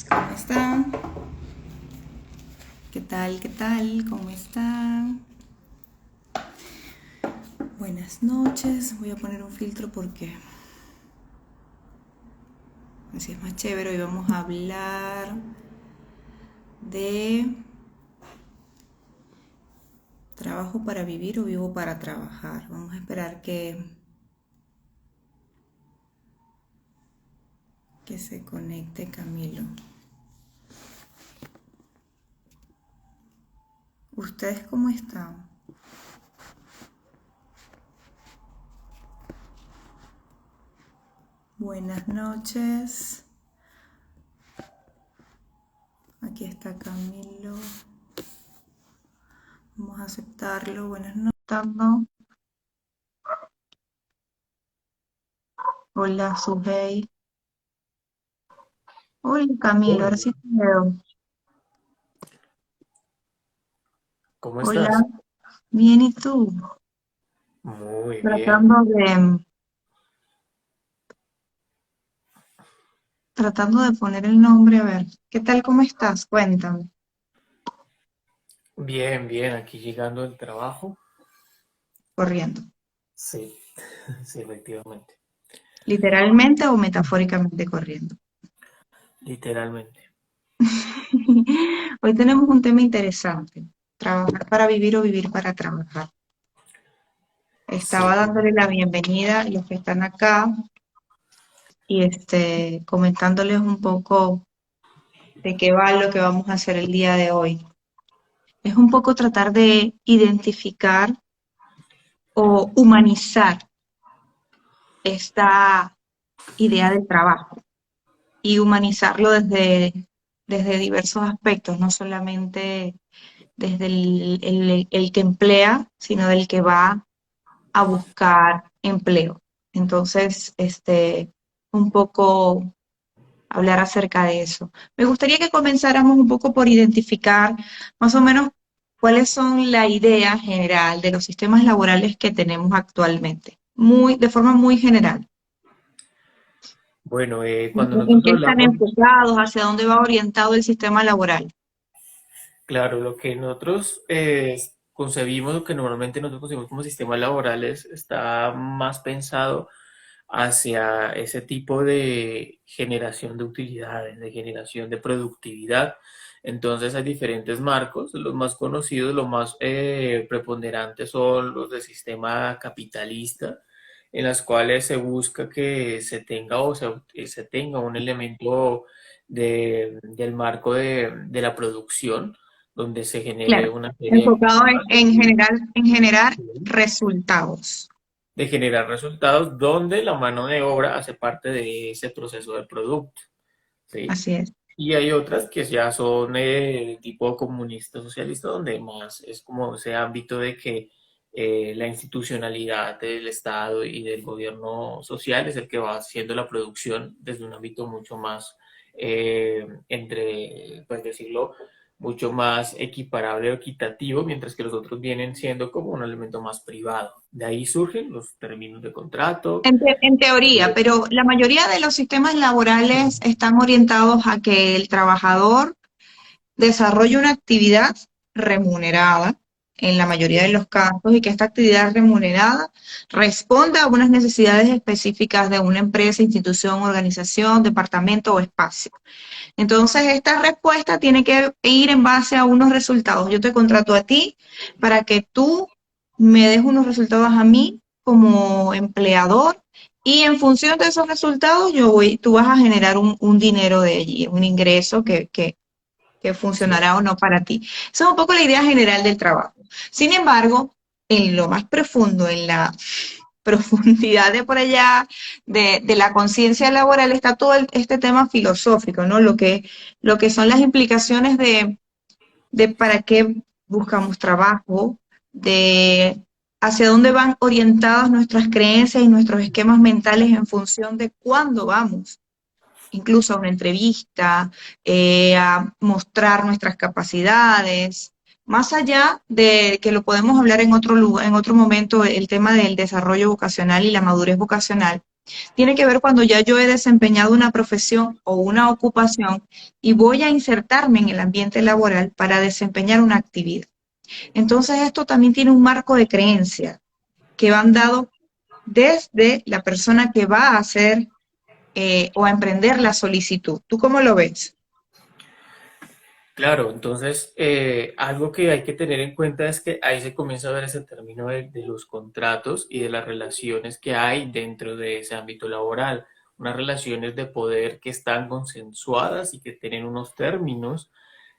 ¿Cómo están? ¿Qué tal? ¿Qué tal? ¿Cómo están? Buenas noches. Voy a poner un filtro porque así es más chévere. Hoy vamos a hablar de trabajo para vivir o vivo para trabajar. Vamos a esperar que se conecte Camilo. ¿Ustedes cómo están? Buenas noches. Aquí está Camilo. Vamos a aceptarlo. Buenas noches. Hola, Sujei. Hola, Camilo. Ahora Hola, sí te veo. ¿cómo Hola, estás? bien, ¿y tú? Muy bien. Tratando de, tratando de poner el nombre, a ver. ¿Qué tal, cómo estás? Cuéntame. Bien, bien, aquí llegando al trabajo. Corriendo. Sí, sí, efectivamente. ¿Literalmente o metafóricamente corriendo? Literalmente. Hoy tenemos un tema interesante. Trabajar para vivir o vivir para trabajar. Sí, Estaba dándole la bienvenida a los que están acá y comentándoles un poco de qué va lo que vamos a hacer el día de hoy. Es un poco tratar de identificar o humanizar esta idea del trabajo y humanizarlo desde diversos aspectos, no solamente desde el que emplea, sino del que va a buscar empleo. Entonces, un poco hablar acerca de eso. Me gustaría que comenzáramos un poco por identificar más o menos cuáles son la idea general de los sistemas laborales que tenemos actualmente, de forma muy general. bueno, cuando ¿En nosotros qué están hablamos, enfocados? ¿Hacia dónde va orientado el sistema laboral? claro, lo que nosotros concebimos, lo que normalmente nosotros concebimos como sistemas laborales, está más pensado hacia ese tipo de generación de utilidades, de generación de productividad. Entonces hay diferentes marcos, los más conocidos, los más preponderantes son los del sistema capitalista, en las cuales se busca que se tenga se tenga un elemento del marco de la producción, donde se genere Claro, una serie de enfocado empleos en generar resultados. de generar resultados donde la mano de obra hace parte de ese proceso del producto, ¿sí? Así es. Y hay otras que ya son tipo comunista socialista, donde más es como ese ámbito de que la institucionalidad del Estado y del gobierno social es el que va haciendo la producción desde un ámbito mucho más, pues decirlo, mucho más equiparable o equitativo, mientras que los otros vienen siendo como un elemento más privado. De ahí surgen los términos de contrato. En teoría, eh, pero la mayoría de los sistemas laborales están orientados a que el trabajador desarrolle una actividad remunerada en la mayoría de los casos y que esta actividad remunerada responda a unas necesidades específicas de una empresa, institución, organización, departamento o espacio. Entonces, esta respuesta tiene que ir en base a unos resultados. Yo te contrato a ti para que tú me des unos resultados a mí como empleador y en función de esos resultados tú vas a generar un dinero de allí, un ingreso que sí, funcionará o no para ti. Esa es un poco la idea general del trabajo. Sin embargo, en lo más profundo, en la profundidad de por allá de la conciencia laboral está todo este tema filosófico, ¿no? Lo que son las implicaciones de para qué buscamos trabajo, de hacia dónde van orientadas nuestras creencias y nuestros esquemas mentales en función de cuándo vamos incluso a una entrevista, a mostrar nuestras capacidades, más allá de que lo podemos hablar en otro lugar, en otro momento, el tema del desarrollo vocacional y la madurez vocacional. Tiene que ver cuando ya yo he desempeñado una profesión o una ocupación y voy a insertarme en el ambiente laboral para desempeñar una actividad. Entonces, esto también tiene un marco de creencia que van dado desde la persona que va a hacer o a emprender la solicitud. ¿Tú cómo lo ves? Claro, entonces algo que hay que tener en cuenta es que ahí se comienza a ver ese término de los contratos y de las relaciones que hay dentro de ese ámbito laboral, unas relaciones de poder que están consensuadas y que tienen unos términos,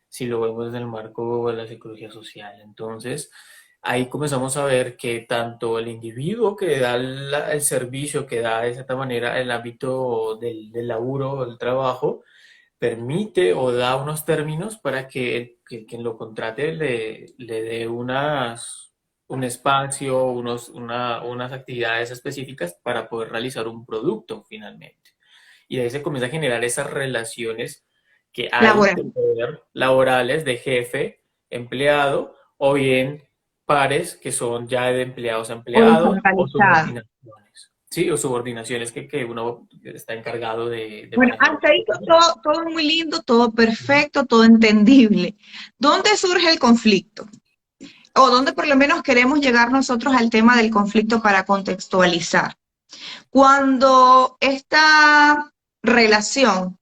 si lo vemos desde el marco de la psicología social. Entonces, ahí comenzamos a ver que tanto el individuo que da el servicio, que da de cierta manera el ámbito del laburo, del trabajo, permite o da unos términos para que, quien lo contrate le dé un espacio, unas actividades específicas para poder realizar un producto finalmente. Y de ahí se comienza a generar esas relaciones que hay de Laboral. poder laborales de jefe, empleado, o bien pares que son ya de empleados a empleados o Horizontalizada. subordinaciones. Sí, o subordinaciones que uno está encargado de Bueno, manejar. hasta ahí todo muy lindo, todo perfecto, todo entendible. ¿Dónde surge el conflicto? O dónde por lo menos queremos llegar nosotros al tema del conflicto para contextualizar. Cuando esta relación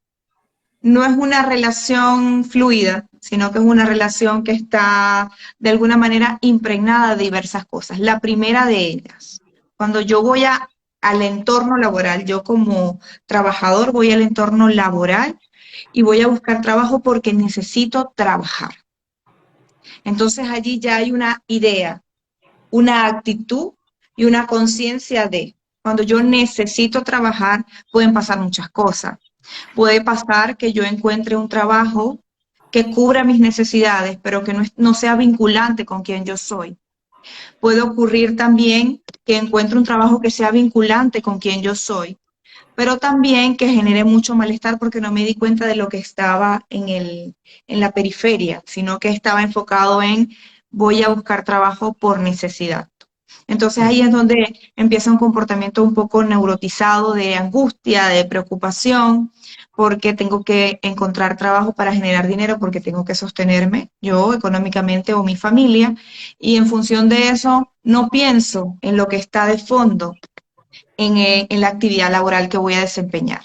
no es una relación fluida, sino que es una relación que está de alguna manera impregnada de diversas cosas. La primera de ellas, cuando yo voy al entorno laboral, yo como trabajador voy al entorno laboral y voy a buscar trabajo porque necesito trabajar. Entonces allí ya hay una idea, una actitud y una conciencia de cuando yo necesito trabajar, pueden pasar muchas cosas. Puede pasar que yo encuentre un trabajo que cubra mis necesidades, pero que no sea vinculante con quien yo soy. Puede ocurrir también que encuentre un trabajo que sea vinculante con quien yo soy, pero también que genere mucho malestar porque no me di cuenta de lo que estaba en la periferia, sino que estaba enfocado en voy a buscar trabajo por necesidad. Entonces ahí es donde empieza un comportamiento un poco neurotizado de angustia, de preocupación, porque tengo que encontrar trabajo para generar dinero, porque tengo que sostenerme yo económicamente o mi familia, y en función de eso no pienso en lo que está de fondo, en la actividad laboral que voy a desempeñar.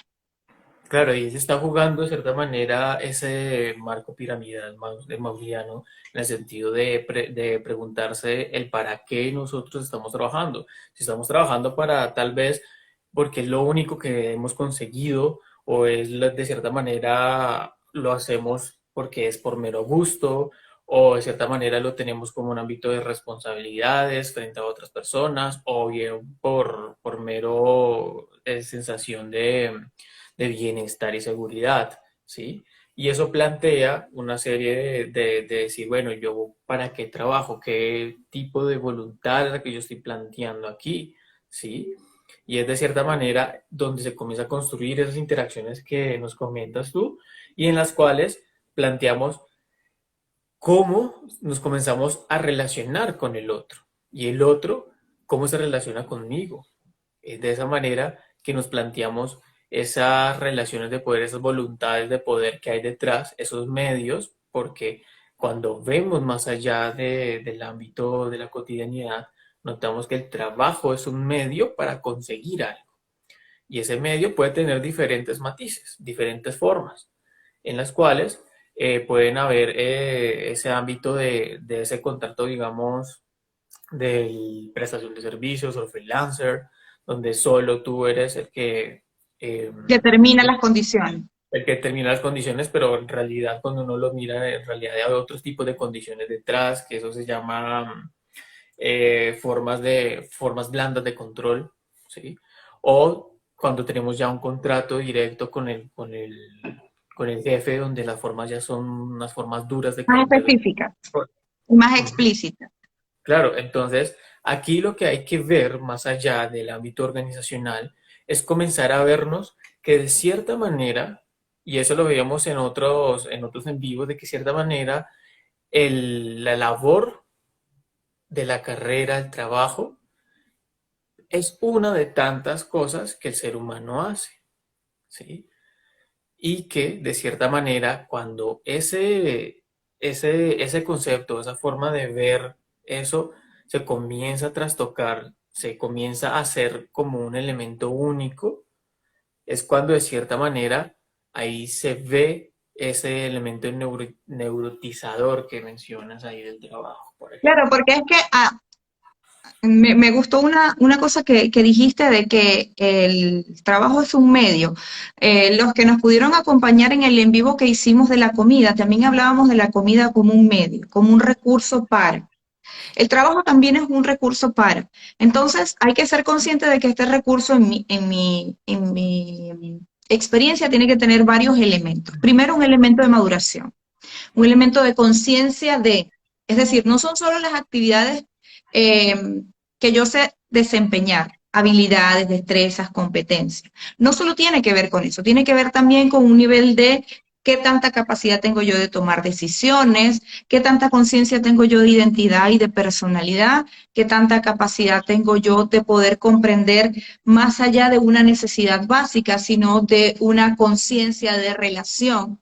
Claro, y se está jugando de cierta manera ese marco piramidal de Mauriano en el sentido de preguntarse el para qué nosotros estamos trabajando. Si estamos trabajando para tal vez porque es lo único que hemos conseguido o es de cierta manera lo hacemos porque es por mero gusto o de cierta manera lo tenemos como un ámbito de responsabilidades frente a otras personas o bien por mero sensación de bienestar y seguridad, ¿sí? Y eso plantea una serie de decir, bueno, yo para qué trabajo, qué tipo de voluntad es la que yo estoy planteando aquí, ¿sí? Y es de cierta manera donde se comienza a construir esas interacciones que nos comentas tú y en las cuales planteamos cómo nos comenzamos a relacionar con el otro y el otro cómo se relaciona conmigo. Es de esa manera que nos planteamos esas relaciones de poder, esas voluntades de poder que hay detrás, esos medios, porque cuando vemos más allá del ámbito de la cotidianidad, notamos que el trabajo es un medio para conseguir algo. Y ese medio puede tener diferentes matices, diferentes formas, en las cuales pueden haber ese ámbito de ese contrato, digamos, de prestación de servicios o freelancer, donde solo tú eres eh, Determina las condiciones. el que determina las condiciones, pero en realidad cuando uno lo mira, en realidad hay otros tipos de condiciones detrás, que eso se llama formas blandas de control, ¿sí? O cuando tenemos ya un contrato directo con el jefe, donde las formas ya son unas formas duras de Más control. específicas, más explícitas. Claro, entonces aquí lo que hay que ver más allá del ámbito organizacional es comenzar a vernos que de cierta manera, y eso lo veíamos en otros en vivo, de que de cierta manera la labor de la carrera, el trabajo, es una de tantas cosas que el ser humano hace, ¿sí? Y que de cierta manera cuando ese concepto, esa forma de ver eso se comienza a trastocar, se comienza a hacer como un elemento único, es cuando de cierta manera ahí se ve ese elemento neurotizador que mencionas ahí del trabajo, por Claro, ejemplo. porque es que me gustó una cosa que dijiste de que el trabajo es un medio. Los que nos pudieron acompañar en el en vivo que hicimos de la comida, también hablábamos de la comida como un medio, como un recurso para. El trabajo también es un recurso para. Entonces, hay que ser consciente de que este recurso en mi experiencia tiene que tener varios elementos. Primero, un elemento de maduración, un elemento de conciencia de, es decir, no son solo las actividades eh, que yo sé desempeñar, habilidades, destrezas, competencias. No solo tiene que ver con eso, tiene que ver también con un nivel de qué tanta capacidad tengo yo de tomar decisiones, qué tanta conciencia tengo yo de identidad y de personalidad, qué tanta capacidad tengo yo de poder comprender más allá de una necesidad básica, sino de una conciencia de relación,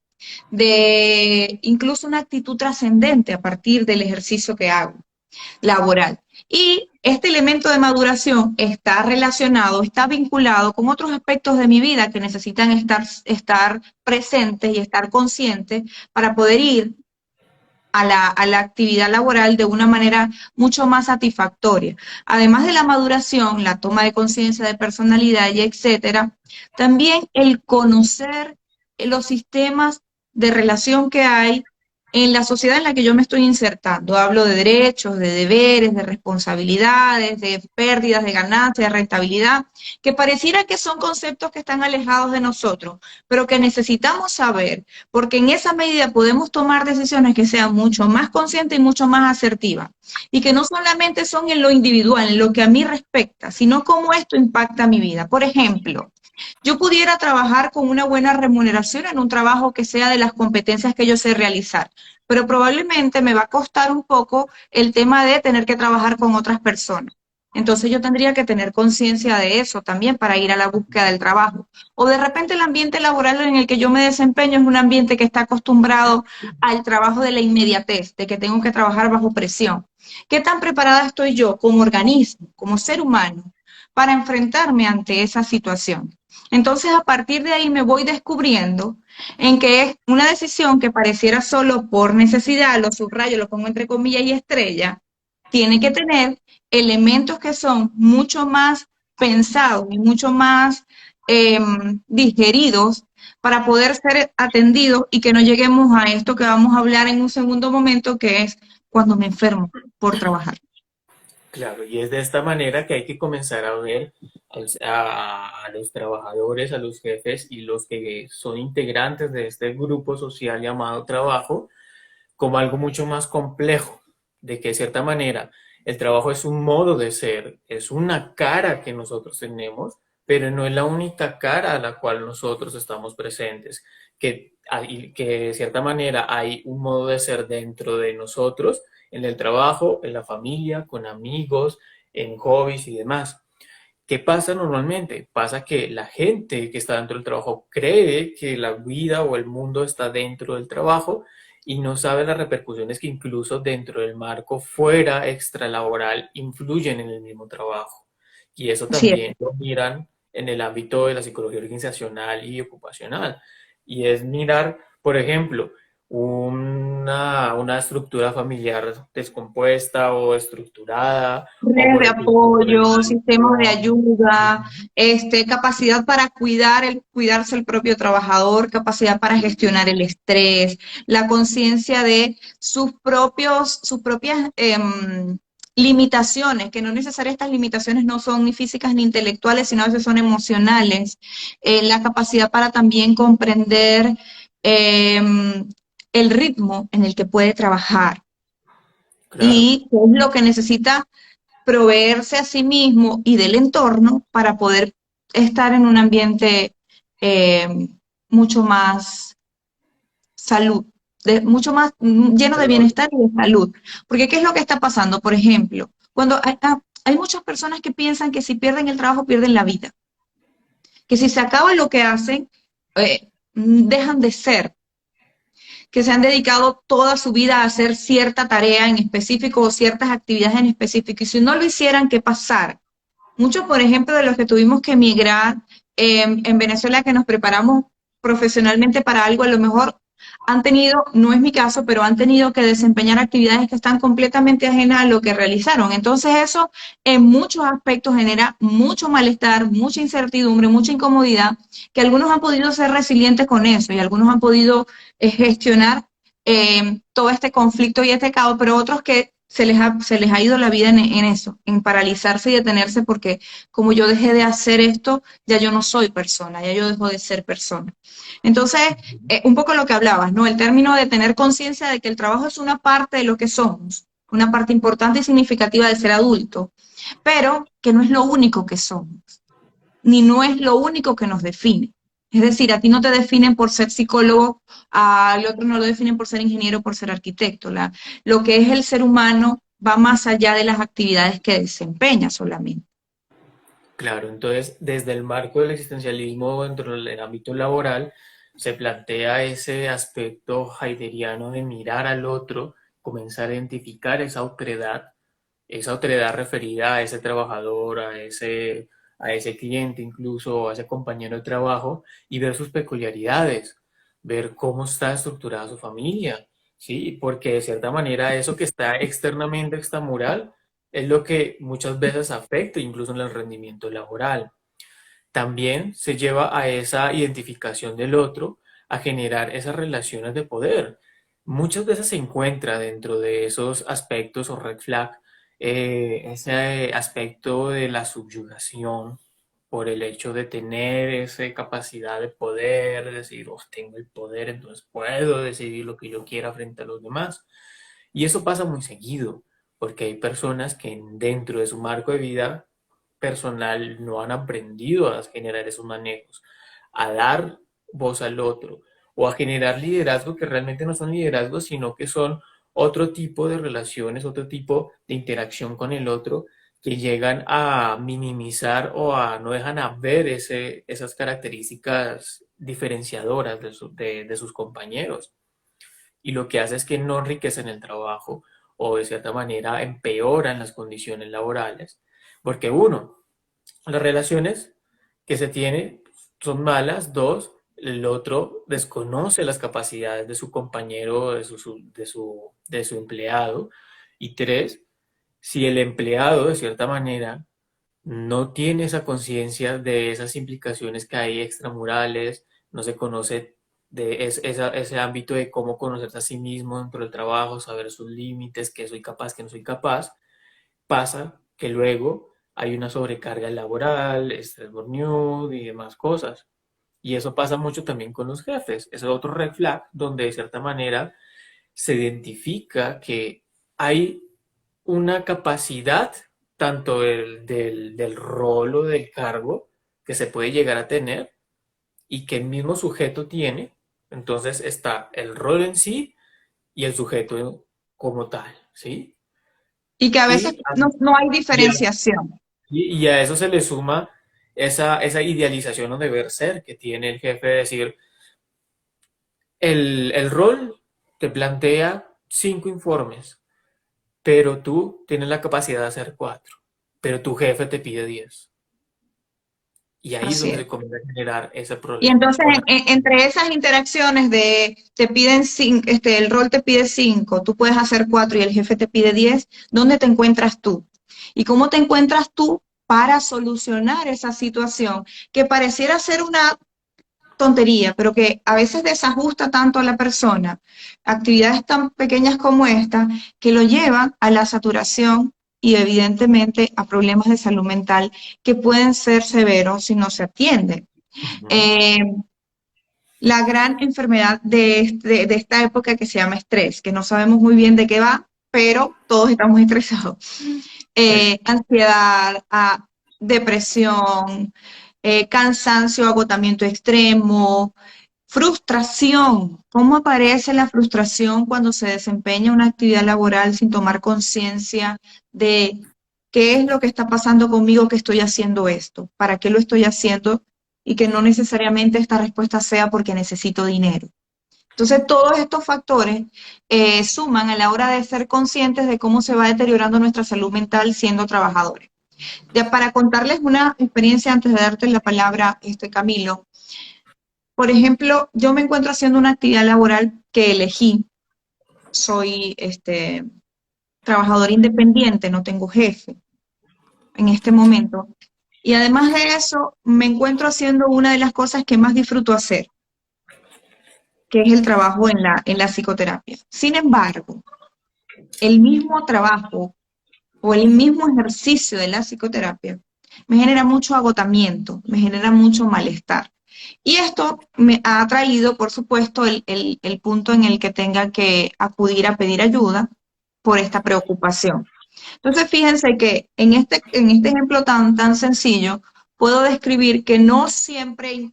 de incluso una actitud trascendente a partir del ejercicio que hago laboral. Y este elemento de maduración está relacionado, está vinculado con otros aspectos de mi vida que necesitan estar presentes y estar conscientes para poder ir a la actividad laboral de una manera mucho más satisfactoria. Además de la maduración, la toma de conciencia de personalidad y etcétera, también el conocer los sistemas de relación que hay en la sociedad en la que yo me estoy insertando. Hablo de derechos, de deberes, de responsabilidades, de pérdidas, de ganancias, de rentabilidad, que pareciera que son conceptos que están alejados de nosotros, pero que necesitamos saber, porque en esa medida podemos tomar decisiones que sean mucho más conscientes y mucho más asertivas, y que no solamente son en lo individual, en lo que a mí respecta, sino cómo esto impacta mi vida. Por ejemplo, yo pudiera trabajar con una buena remuneración en un trabajo que sea de las competencias que yo sé realizar, pero probablemente me va a costar un poco el tema de tener que trabajar con otras personas. Entonces yo tendría que tener conciencia de eso también para ir a la búsqueda del trabajo. O de repente el ambiente laboral en el que yo me desempeño es un ambiente que está acostumbrado al trabajo de la inmediatez, de que tengo que trabajar bajo presión. ¿Qué tan preparada estoy yo como organismo, como ser humano, para enfrentarme ante esa situación? Entonces, a partir de ahí me voy descubriendo en que es una decisión que pareciera solo por necesidad, lo subrayo, lo pongo entre comillas y estrella, tiene que tener elementos que son mucho más pensados y mucho más digeridos para poder ser atendidos y que no lleguemos a esto que vamos a hablar en un segundo momento, que es cuando me enfermo por trabajar. Claro, y es de esta manera que hay que comenzar a ver a los trabajadores, a los jefes y los que son integrantes de este grupo social llamado trabajo como algo mucho más complejo, de que de cierta manera el trabajo es un modo de ser, es una cara que nosotros tenemos, pero no es la única cara a la cual nosotros estamos presentes, que de cierta manera hay un modo de ser dentro de nosotros, en el trabajo, en la familia, con amigos, en hobbies y demás. ¿Qué pasa normalmente? Pasa que la gente que está dentro del trabajo cree que la vida o el mundo está dentro del trabajo y no sabe las repercusiones que incluso dentro del marco fuera extralaboral influyen en el mismo trabajo. Y eso Así es. también lo miran en el ámbito de la psicología organizacional y ocupacional. Y es mirar, por ejemplo, una estructura familiar descompuesta o estructurada, o Redes por de ejemplo, apoyo, sistemas de organización. ayuda, capacidad para cuidarse el propio trabajador, capacidad para gestionar el estrés, la conciencia de sus propias limitaciones, que no necesariamente estas limitaciones no son ni físicas ni intelectuales, sino a veces son emocionales, la capacidad para también comprender el ritmo en el que puede trabajar Claro, y qué es lo que necesita proveerse a sí mismo y del entorno para poder estar en un ambiente eh, mucho más salud, mucho más lleno de saludable. bienestar y de salud. Porque ¿qué es lo que está pasando? Por ejemplo, cuando hay Hay muchas personas que piensan que si pierden el trabajo, pierden la vida, que si se acaba lo que hacen, dejan de ser, que se han dedicado toda su vida a hacer cierta tarea en específico o ciertas actividades en específico, y si no lo hicieran, ¿qué pasara? Muchos, por ejemplo, de los que tuvimos que emigrar en Venezuela, que nos preparamos profesionalmente para algo, a lo mejor han tenido, no es mi caso, pero han tenido que desempeñar actividades que están completamente ajenas a lo que realizaron. Entonces eso en muchos aspectos genera mucho malestar, mucha incertidumbre, mucha incomodidad, que algunos han podido ser resilientes con eso y algunos han podido gestionar todo este conflicto y este caos, pero otros que se les ha ido la vida en eso, en paralizarse y detenerse porque como yo dejé de hacer esto, ya yo no soy persona, ya yo dejo de ser persona. Entonces, un poco lo que hablabas, ¿no? El término de tener conciencia de que el trabajo es una parte de lo que somos, una parte importante y significativa de ser adulto, pero que no es lo único que somos, ni no es lo único que nos define. Es decir, a ti no te definen por ser psicólogo, al otro no lo definen por ser ingeniero, por ser arquitecto. Lo que es el ser humano va más allá de las actividades que desempeña solamente. Claro, entonces desde el marco del existencialismo dentro del ámbito laboral se plantea ese aspecto heideggeriano de mirar al otro, comenzar a identificar esa otredad referida a ese trabajador, a ese cliente incluso, a ese compañero de trabajo y ver sus peculiaridades, ver cómo está estructurada su familia, ¿sí? Porque de cierta manera eso que está externamente extramural es lo que muchas veces afecta incluso en el rendimiento laboral. También se lleva a esa identificación del otro, a generar esas relaciones de poder. Muchas veces se encuentra dentro de esos aspectos o red flag ese aspecto de la subyugación por el hecho de tener esa capacidad de poder, decir, oh, tengo el poder, entonces puedo decidir lo que yo quiera frente a los demás. Y eso pasa muy seguido, porque hay personas que dentro de su marco de vida personal no han aprendido a generar esos manejos, a dar voz al otro o a generar liderazgo que realmente no son liderazgos, sino que son otro tipo de relaciones, otro tipo de interacción con el otro que llegan a minimizar o a no dejan a ver esas características diferenciadoras de sus compañeros. Y lo que hace es que no enriquecen el trabajo o de cierta manera empeoran las condiciones laborales, porque uno, las relaciones que se tienen son malas, dos, el otro desconoce las capacidades de su compañero, de su empleado, y tres, si el empleado de cierta manera no tiene esa conciencia de esas implicaciones que hay extramurales, no se conoce ese ámbito de cómo conocerse a sí mismo dentro del trabajo, saber sus límites, qué soy capaz, qué no soy capaz, pasa que luego hay una sobrecarga laboral, estrés burnout y demás cosas. Y eso pasa mucho también con los jefes. Ese es otro red flag donde de cierta manera se identifica que hay una capacidad tanto del rol o del cargo que se puede llegar a tener y que el mismo sujeto tiene. Entonces está el rol en sí y el sujeto como tal, ¿sí? Y que a veces Y, no hay y, a, diferenciación. y a eso se le suma esa idealización o deber ser que tiene el jefe de decir, el rol te plantea 5 informes, pero tú tienes la capacidad de hacer 4, pero tu jefe te pide 10. Y ahí es Así donde es. se comienza a generar ese Y problema. entonces, entre esas interacciones de te piden cinco, el rol te pide 5, tú puedes hacer 4 y el jefe te pide 10, ¿dónde te encuentras tú? ¿Y cómo te encuentras tú para solucionar esa situación que pareciera ser una tontería, pero que a veces desajusta tanto a la persona, actividades tan pequeñas como esta, que lo llevan a la saturación y evidentemente a problemas de salud mental que pueden ser severos si no se atienden? Ujú. Eh, la gran enfermedad de esta época que se llama estrés, que no sabemos muy bien de qué va, pero todos estamos estresados. Ansiedad, depresión, cansancio, agotamiento extremo, frustración. ¿Cómo aparece la frustración cuando se desempeña una actividad laboral sin tomar conciencia de qué es lo que está pasando conmigo que estoy haciendo esto, para qué lo estoy haciendo y que no necesariamente esta respuesta sea porque necesito dinero. Entonces, todos estos factores suman a la hora de ser conscientes de cómo se va deteriorando nuestra salud mental siendo trabajadores. Ya para contarles una experiencia antes de darte la palabra, Camilo, por ejemplo, yo me encuentro haciendo una actividad laboral que elegí. Soy trabajador independiente, no tengo jefe en este momento. Y además de eso, me encuentro haciendo una de las cosas que más disfruto hacer, que es el trabajo en la psicoterapia. Sin embargo, el mismo trabajo o el mismo ejercicio de la psicoterapia me genera mucho agotamiento, me genera mucho malestar. Y esto me ha traído, por supuesto, el punto en el que tenga que acudir a pedir ayuda por esta preocupación. Entonces, fíjense que en este ejemplo tan sencillo, puedo describir que no siempre,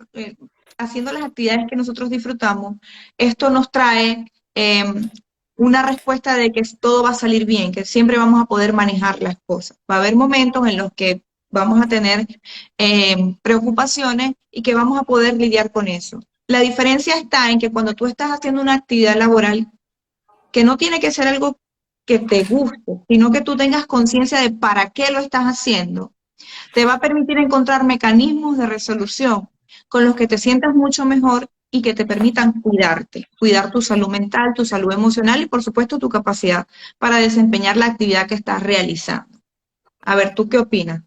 haciendo las actividades que nosotros disfrutamos, esto nos trae una respuesta de que todo va a salir bien, que siempre vamos a poder manejar las cosas. Va a haber momentos en los que vamos a tener preocupaciones y que vamos a poder lidiar con eso. La diferencia está en que cuando tú estás haciendo una actividad laboral, que no tiene que ser algo que te guste, sino que tú tengas conciencia de para qué lo estás haciendo, te va a permitir encontrar mecanismos de resolución con los que te sientas mucho mejor y que te permitan cuidarte, cuidar tu salud mental, tu salud emocional y por supuesto tu capacidad para desempeñar la actividad que estás realizando. A ver, ¿tú qué opinas?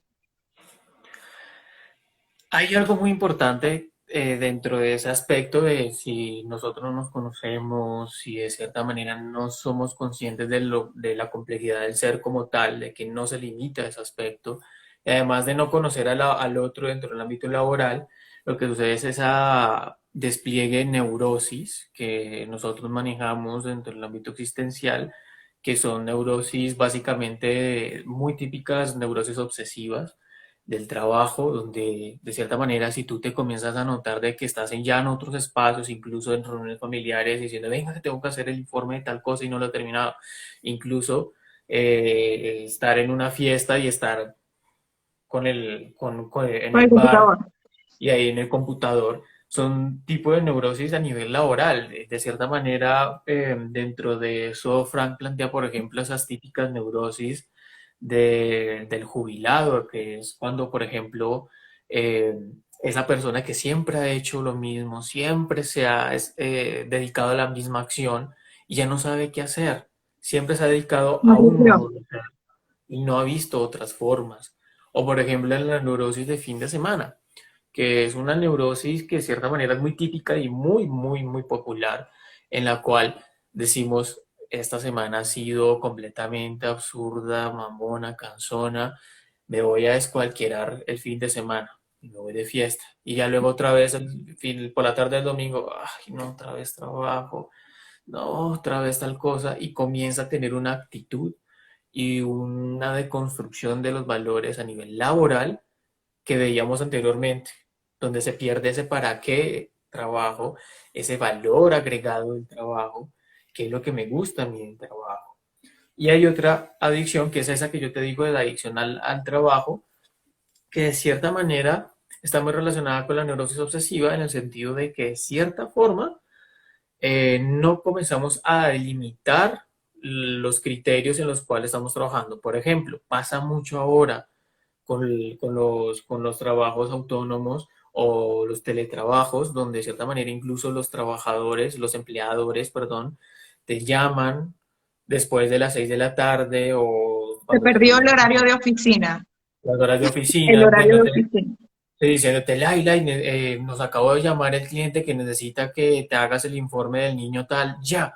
Hay algo muy importante dentro de ese aspecto de si nosotros no nos conocemos, si de cierta manera no somos conscientes de la complejidad del ser como tal, de que no se limita a ese aspecto, y además de no conocer al otro dentro del ámbito laboral, lo que sucede es esa despliegue de neurosis que nosotros manejamos dentro del ámbito existencial, que son neurosis básicamente muy típicas, neurosis obsesivas del trabajo, donde de cierta manera si tú te comienzas a notar de que estás ya en otros espacios, incluso en reuniones familiares, diciendo, venga, que tengo que hacer el informe de tal cosa y no lo he terminado, incluso estar en una fiesta y estar en Con el el bar computador. y ahí en el computador, son tipo de neurosis a nivel laboral. De cierta manera, dentro de eso, Frank plantea, por ejemplo, esas típicas neurosis del jubilado, que es cuando, por ejemplo, eh, esa persona que siempre ha hecho lo mismo, siempre se ha dedicado a la misma acción y ya no sabe qué hacer. Siempre se ha dedicado Me a un aburrió. modo de ser y no ha visto otras formas. O, por ejemplo, en la neurosis de fin de semana, que es una neurosis que de cierta manera es muy típica y muy popular, en la cual decimos, esta semana ha sido completamente absurda, mamona, cansona, me voy a descualquierar el fin de semana y me voy de fiesta. Y ya luego otra vez por la tarde del domingo, ay, no, otra vez trabajo, no, otra vez tal cosa, y comienza a tener una actitud y una deconstrucción de los valores a nivel laboral que veíamos anteriormente, donde se pierde ese para qué trabajo, ese valor agregado del trabajo, que es lo que me gusta a mí del trabajo. Y hay otra adicción, que es esa que yo te digo de la adicción al trabajo, que de cierta manera está muy relacionada con la neurosis obsesiva en el sentido de que de cierta forma no comenzamos a delimitar los criterios en los cuales estamos trabajando. Por ejemplo, pasa mucho ahora con los trabajos autónomos o los teletrabajos, donde de cierta manera incluso los trabajadores, los empleadores, perdón, te llaman después de las 6 de la tarde o Se cuando perdió el terminan horario de oficina. las horas de El oficina, horario de viéndote, oficina. diciéndote, Laila, nos acabó de llamar el cliente que necesita que te hagas el informe del niño tal, ya.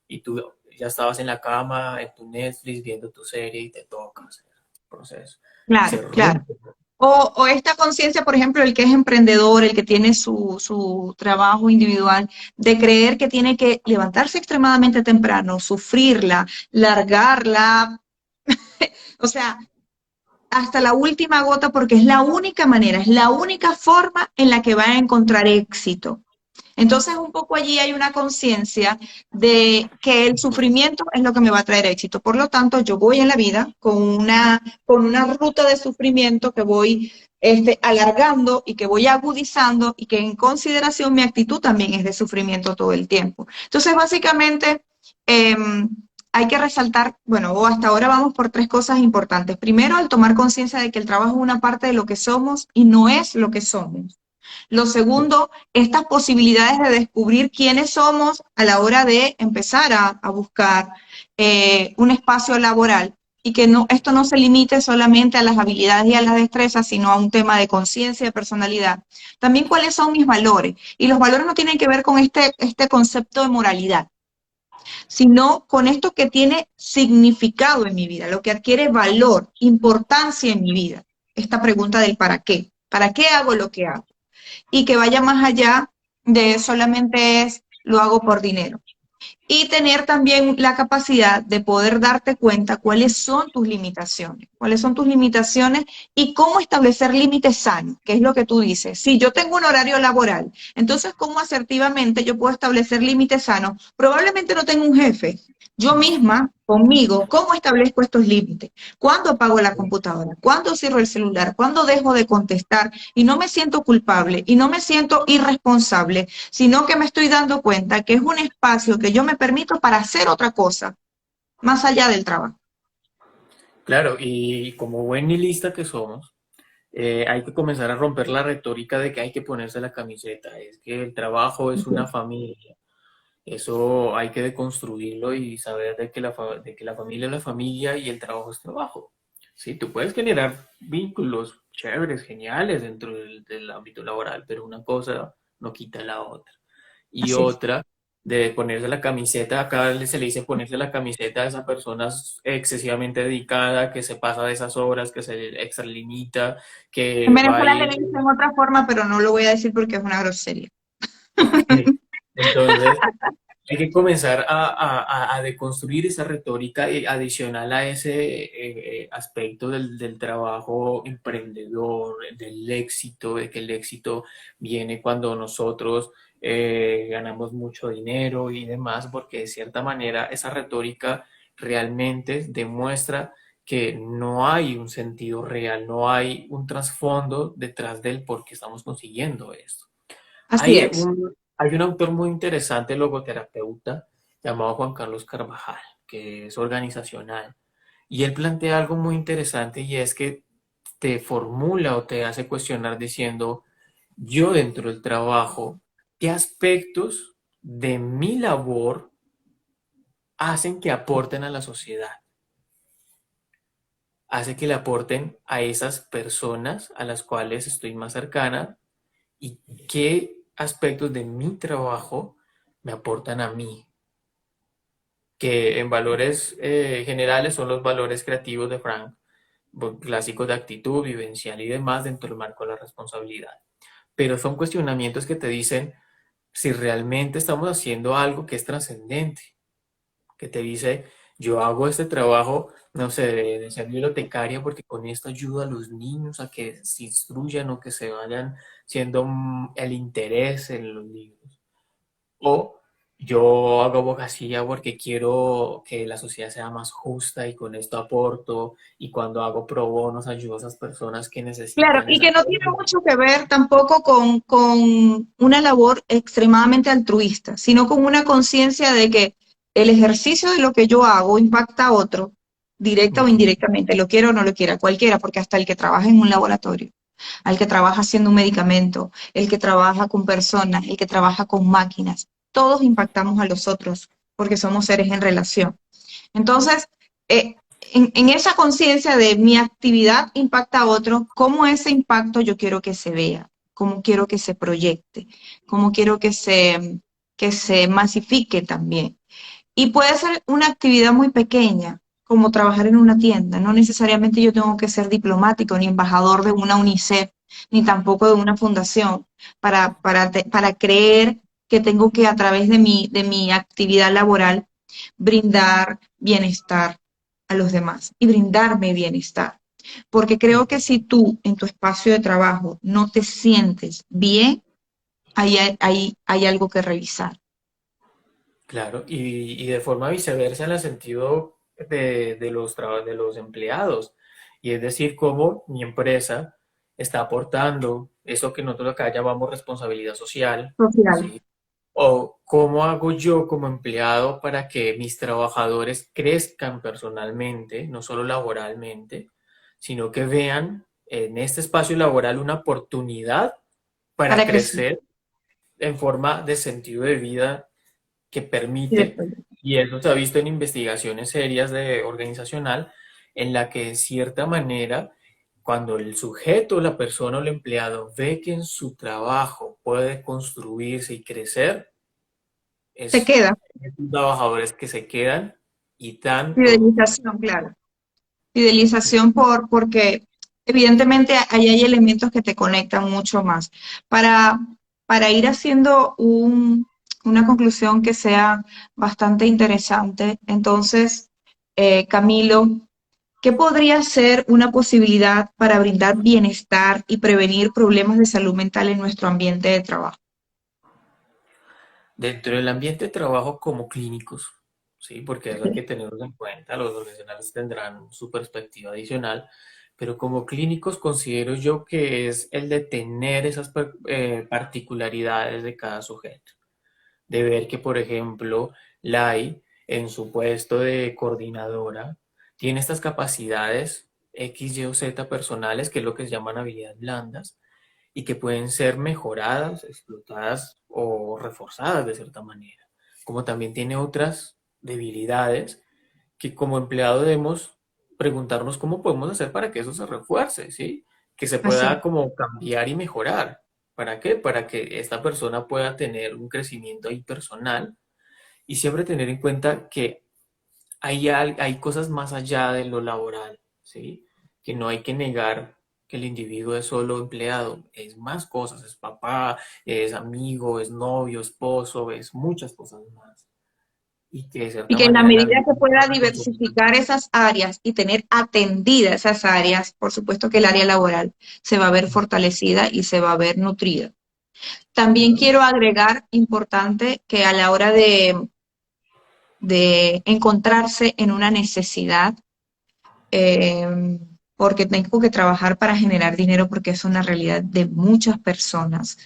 Y tú ya estabas en la cama, en tu Netflix, viendo tu serie y te toca hacer el proceso. Y se Claro, claro. rompe. O esta conciencia, por ejemplo, el que es emprendedor, el que tiene su trabajo individual, de creer que tiene que levantarse extremadamente temprano, sufrirla, largarla, o sea, hasta la última gota, porque es la única manera, es la única forma en la que va a encontrar éxito. Entonces, un poco allí hay una conciencia de que el sufrimiento es lo que me va a traer éxito. Por lo tanto, yo voy en la vida con una ruta de sufrimiento que voy alargando y que voy agudizando y que en consideración mi actitud también es de sufrimiento todo el tiempo. Entonces, básicamente, eh, hay que resaltar, bueno, o hasta ahora vamos por tres cosas importantes. Primero, al tomar conciencia de que el trabajo es una parte de lo que somos y no es lo que somos. Lo segundo, estas posibilidades de descubrir quiénes somos a la hora de empezar a buscar un espacio laboral y que no, esto no se limite solamente a las habilidades y a las destrezas, sino a un tema de conciencia y de personalidad. También cuáles son mis valores. Y los valores no tienen que ver con este concepto de moralidad, sino con esto que tiene significado en mi vida, lo que adquiere valor, importancia en mi vida. Esta pregunta del para qué. ¿Para qué hago lo que hago? Y que vaya más allá de solamente es lo hago por dinero. Y tener también la capacidad de poder darte cuenta cuáles son tus limitaciones y cómo establecer límites sanos, que es lo que tú dices. Si yo tengo un horario laboral, entonces cómo asertivamente yo puedo establecer límites sanos. Probablemente no tengo un jefe. Yo misma, conmigo, ¿cómo establezco estos límites? ¿Cuándo apago la computadora? ¿Cuándo cierro el celular? ¿Cuándo dejo de contestar? Y no me siento culpable y no me siento irresponsable, sino que me estoy dando cuenta que es un espacio que yo me permito para hacer otra cosa, más allá del trabajo. Claro, y como buen nihilista que somos, hay que comenzar a romper la retórica de que hay que ponerse la camiseta, es que el trabajo es una familia. Eso hay que deconstruirlo y saber de que la familia es la familia y el trabajo es trabajo. Sí, tú puedes generar vínculos chéveres, geniales dentro del ámbito laboral, pero una cosa no quita la otra. Y Así es. otra, de ponerse la camiseta, acá se le dice ponerse la camiseta a esa persona excesivamente dedicada, que se pasa de esas horas, que se extralimita, En que va a Venezuela le ir. dicen otra forma, pero no lo voy a decir porque es una grosería. Ok. Entonces, hay que comenzar a deconstruir esa retórica adicional a ese aspecto del trabajo emprendedor, del éxito, de que el éxito viene cuando nosotros ganamos mucho dinero y demás, porque de cierta manera esa retórica realmente demuestra que no hay un sentido real, no hay un trasfondo detrás del por qué estamos consiguiendo esto. Así es. Hay un autor muy interesante, logoterapeuta, llamado Juan Carlos Carvajal, que es organizacional. Y él plantea algo muy interesante y es que te formula o te hace cuestionar diciendo, yo dentro del trabajo, ¿qué aspectos de mi labor hacen que aporten a la sociedad? Hace que le aporten a esas personas a las cuales estoy más cercana y qué aspectos de mi trabajo me aportan a mí, que en valores generales son los valores creativos de Frank, clásicos de actitud, vivencial y demás dentro del marco de la responsabilidad. Pero son cuestionamientos que te dicen si realmente estamos haciendo algo que es trascendente, que te dice, yo hago este trabajo, no sé, de ser bibliotecaria porque con esto ayudo a los niños a que se instruyan o que se vayan siendo el interés en los libros. O yo hago abogacía porque quiero que la sociedad sea más justa y con esto aporto y cuando hago pro bonos ayudo a esas personas que Claro, necesitan y esa que no tiene ayuda. mucho que ver tampoco con una labor extremadamente altruista, sino con una conciencia de que el ejercicio de lo que yo hago impacta a otro, directa o Ujú. indirectamente, lo quiera o no lo quiera, cualquiera, porque hasta el que trabaja en un laboratorio, al que trabaja haciendo un medicamento, el que trabaja con personas, el que trabaja con máquinas, todos impactamos a los otros, porque somos seres en relación. Entonces, en esa conciencia de mi actividad impacta a otro, ¿cómo ese impacto yo quiero que se vea? ¿Cómo quiero que se proyecte? ¿Cómo quiero que se masifique también? Y puede ser una actividad muy pequeña, como trabajar en una tienda. No necesariamente yo tengo que ser diplomático, ni embajador de una UNICEF, ni tampoco de una fundación, para creer que tengo que a través de mi actividad laboral brindar bienestar a los demás y brindarme bienestar. Porque creo que si tú en tu espacio de trabajo no te sientes bien, hay algo que revisar. Claro, y de forma viceversa en el sentido de los empleados. Y es decir, cómo mi empresa está aportando eso que nosotros acá llamamos responsabilidad social, Social. ¿sí? O cómo hago yo como empleado para que mis trabajadores crezcan personalmente, no solo laboralmente, sino que vean en este espacio laboral una oportunidad para Para crecer. crecer en forma de sentido de vida que Y permite, después. y eso se ha visto en investigaciones serias de organizacional, en la que en cierta manera, cuando el sujeto, la persona o el empleado ve que en su trabajo puede construirse y crecer, Se es queda. trabajadores que se quedan y dan todo. Fidelización, claro. Fidelización porque evidentemente ahí hay elementos que te conectan mucho más. Para, para ir haciendo una conclusión que sea bastante interesante, entonces, Camilo, ¿qué podría ser una posibilidad para brindar bienestar y prevenir problemas de salud mental en nuestro ambiente de trabajo? Dentro del ambiente de trabajo como clínicos, ¿sí? Porque eso hay que tenerlo en cuenta, los profesionales tendrán su perspectiva adicional, pero como clínicos considero yo que es el de tener esas particularidades de cada sujeto, de ver que, por ejemplo, Lai, en su puesto de coordinadora, tiene estas capacidades X, Y o Z personales, que es lo que se llaman habilidades blandas, y que pueden ser mejoradas, explotadas o reforzadas de cierta manera. Como también tiene otras debilidades que como empleado debemos preguntarnos cómo podemos hacer para que eso se refuerce, ¿sí? Que se Así, pueda como cambiar y mejorar. ¿Para qué? Para que esta persona pueda tener un crecimiento ahí personal y siempre tener en cuenta que hay cosas más allá de lo laboral, ¿sí? Que no hay que negar que el individuo es solo empleado, es más cosas, es papá, es amigo, es novio, esposo, es muchas cosas más. Y que de y cierta que en la manera en la medida vida que pueda interna consolidar. diversificar esas áreas y tener atendidas esas áreas, por supuesto que el área laboral se va a ver fortalecida y se va a ver nutrida. También Claro. quiero agregar, importante, que a la hora de encontrarse en una necesidad, porque tengo que trabajar para generar dinero, porque es una realidad de muchas personas,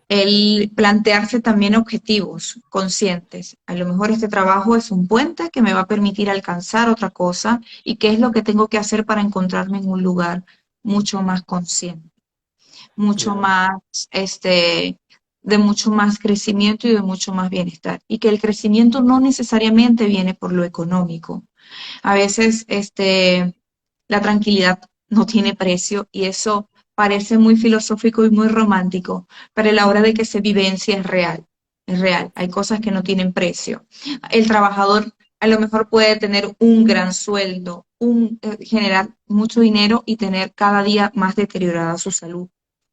el plantearse también objetivos conscientes. A lo mejor este trabajo es un puente que me va a permitir alcanzar otra cosa y qué es lo que tengo que hacer para encontrarme en un lugar mucho más consciente, mucho Claro. más, de mucho más crecimiento y de mucho más bienestar. Y que el crecimiento no necesariamente viene por lo económico. A veces, la tranquilidad no tiene precio y eso parece muy filosófico y muy romántico, pero a la hora de que se vivencia es real. Es real. Hay cosas que no tienen precio. El trabajador a lo mejor puede tener un gran sueldo, generar mucho dinero y tener cada día más deteriorada su salud.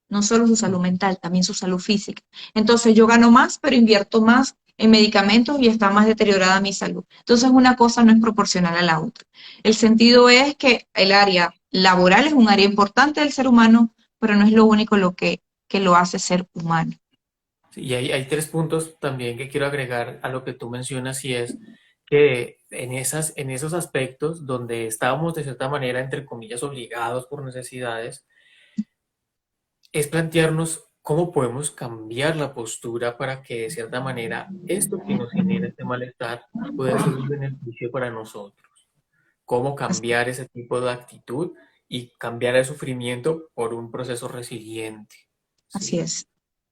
No solo su salud mental, también su salud física. Entonces yo gano más, pero invierto más en medicamentos y está más deteriorada mi salud. Entonces una cosa no es proporcional a la otra. El sentido es que el área laboral es un área importante del ser humano, pero no es lo único que lo hace ser humano. Sí, y hay tres puntos también que quiero agregar a lo que tú mencionas y es que en esos aspectos donde estábamos de cierta manera, entre comillas, obligados por necesidades, es plantearnos cómo podemos cambiar la postura para que de cierta manera esto que nos genera este malestar pueda ser un beneficio para nosotros. Cómo Así, cambiar ese tipo de actitud y cambiar el sufrimiento por un proceso resiliente, así ¿sí? es,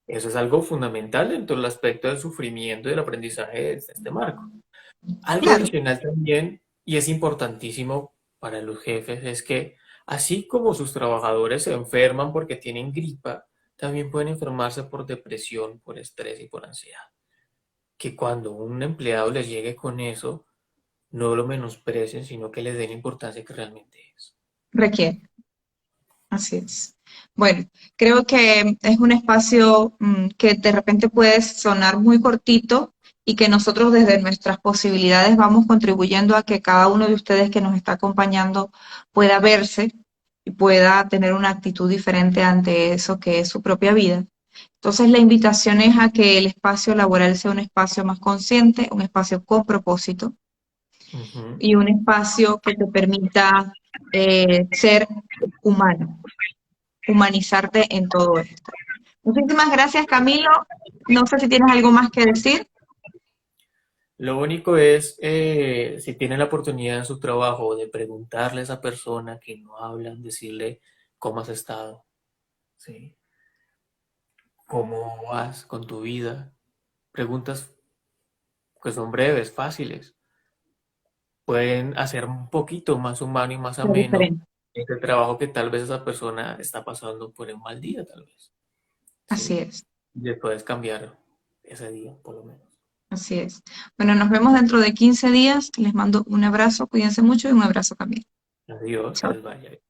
Eso es algo fundamental dentro del aspecto del sufrimiento y del aprendizaje de este marco. Algo claro. adicional también, y es importantísimo para los jefes, es que así como sus trabajadores se enferman porque tienen gripa, también pueden enfermarse por depresión, por estrés y por ansiedad. Que cuando un empleado les llegue con eso, no lo menosprecien, sino que les den la importancia que realmente es. Requiere. Así es. Bueno, creo que es un espacio que de repente puede sonar muy cortito y que nosotros desde nuestras posibilidades vamos contribuyendo a que cada uno de ustedes que nos está acompañando pueda verse y pueda tener una actitud diferente ante eso que es su propia vida. Entonces, la invitación es a que el espacio laboral sea un espacio más consciente, un espacio con propósito Ujú. y un espacio que te permita ser humano, humanizarte en todo esto. Muchísimas gracias, Camilo. No sé si tienes algo más que decir. Lo único es, si tienen la oportunidad en su trabajo de preguntarle a esa persona que no hablan, decirle cómo has estado, ¿sí? ¿Cómo vas con tu vida? Preguntas que son breves, fáciles. Pueden hacer un poquito más humano y más La ameno diferencia. el trabajo que tal vez esa persona está pasando por un mal día, tal vez, Así ¿sí? es, Y le puedes cambiar ese día, por lo menos. así es. Bueno, nos vemos dentro de 15 días. Les mando un abrazo, cuídense mucho y un abrazo también. Adiós, que Chao. les vaya bien.